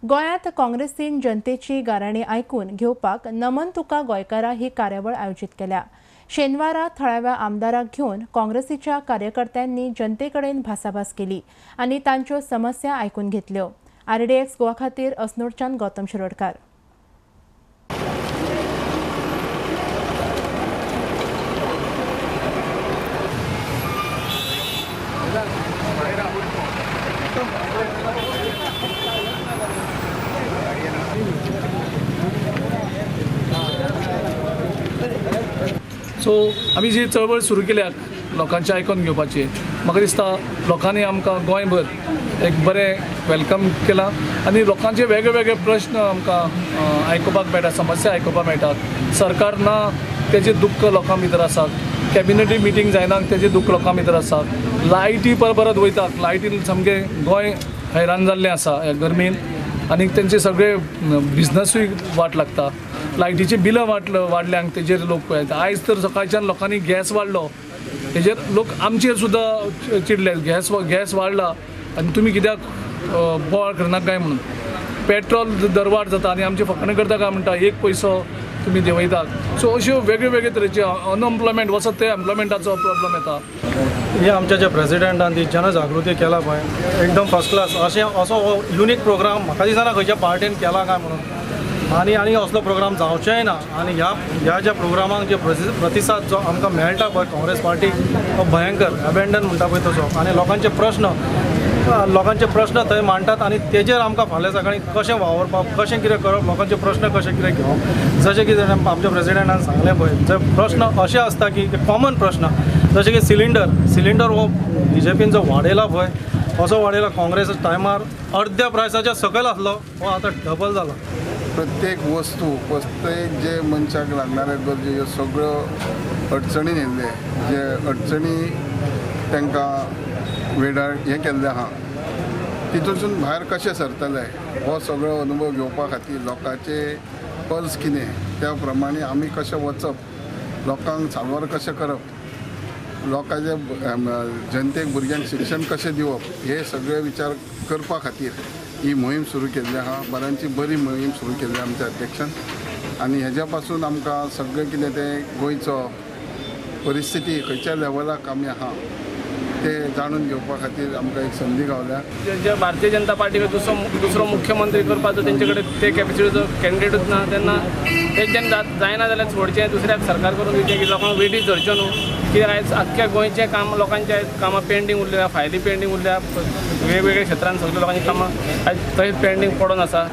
गोंयांत काँग्रेसीन जनतेची गाराणी आयकून घेवपाक नमन तुका गोयकारा ही कार्यावळ आयोजीत केल्या। शेनवारा थळाव्या आमदाराक घेवन काँग्रेसीच्या कार्यकर्त्यांनी जनतेकडेन भासाभास केली आनी तांच्यो समस्या आयकून घेतल्यो। RDX गोवा खातीर अस्नोरच्यान गौतम शिरोडकार। सो आमी जी चळवळ सुरू केल्याक लोकांचे आयकून घेवपाची, म्हाका दिसता लोकांनी आमकां गोंयभर एक बरें वेलकम केलां आनी लोकांचे वेगळे वेगळे प्रश्न आमकां आयकुपाक मेळटा, समस्या आयकुपाक मेळटात। सरकार ना तेजें दुख्ख लोकां भितर आसा, कॅबिनेटी मिटींग जायना तेजें दुख्ख लोकां भितर आसा, लायटी परत वयतात, लायटीन सामकें गोंय हैराण जाल्लें आसा ह्या गरमेन आनी तेंचे सगळे बिझनसूय वाट लागता। लायटीची बिलां वाडल्यांक तेजेर लोक पळयता। आयज तर सकाळच्यान लोकांनी गॅस वाडलो, तेजेर लोक आमचेर सुद्दां चिडले, गॅस वाडला आनी तुमी कित्याक बोवाळ करनाका काय म्हणून। पेट्रोल दरवाड जाता आनी आमचे फकाणां करता काय म्हणटा, 1 पैसो तुमी देंवयतात। सो अश्यो वेगळे वेगळे तरेचे अनएम्प्लॉयमेंट वचत ते एम्प्लॉयमेंटाचो प्रॉब्लम येता। हे आमच्या जे प्रेसिडेंटान ती जनजागृती केला पळय, एकदम फर्स्ट क्लास। असो युनीक प्रोग्राम म्हाका दिसना खंयच्या पार्टीन केला काय म्हणून, आनी असलो प्रोग्राम जावचेय ना। आनी ह्या ज्या प्रोग्रामाक जे प्रतिसाद जो आमकां मेळटा पळय काँग्रेस पार्टी, तो भयंकर अबेंडन म्हणटा पळय तसो। आनी लोकांचे प्रश्न थंय मांडटात आनी तेजेर आमकां फाल्यां सकाळी कशें वावरपाक, कशें कितें करप, लोकांचे प्रश्न कशें कितें घेवप। जशें की आमच्या प्रेसिडेंटान सांगलें पळय, जे प्रश्न अशे आसता की कॉमन प्रश्न, जशें की सिलिंडर हो BJPन जो वाडयला पळय, असो वाडयला काँग्रेस टायमार अर्ध्या प्रायसाच्या सकयल आसलो, हो आतां डबल जाला। प्रत्येक वस्तू प्रत्येक जे मनशाक लागणारे गरजे ह्यो सगळ्यो अडचणीन येयल्ले, जे अडचणी तांकां वेडार हें केल्लें आहा, तितूंतसून भायर कशें सरतले हो सगळो अनुभव घेवपा खातीर लोकांचे पल्स कितें, त्या प्रमाणे आमी कशें वचप, लोकांक साल्वार कशें करप, लोकांचे जनतेक भुरग्यांक शिक्षण कशें दिवप, हे सगळे विचार करपा खातीर ही मोहीम सुरू केल्ली आहा। बऱ्यांची बरी मोहीम सुरू केल्ली आमच्या अध्यक्षान आनी हेज्या पासून आमकां सगळें कितें तें गोंयचो परिस्थिती खंयच्या लेवलाक आमी आहा ते जाणून घेवपा खातीर आमकां एक संदी गावल्या। जे भारतीय जनता पार्टीक दुसरो मुख्यमंत्री करपाचो तेंचे कडेन ते कॅपेसिटीचो कॅन्डिडेटूच ना, तेन्ना तेंच्यान जायना जाल्यार सोडचें, दुसऱ्याक सरकार करून दिवचें की लोकांक वेटीच धरच्यो न्हू। कित्याक आयज आख्ख्या गोंयचें काम लोकांचे कामां पेंडींग उरल्या, फायली पेंडींग उरल्या, वेगवेगळ्या क्षेत्रांत सगळ्या लोकांची कामां आयज थंय पेंडींग पडून आसा।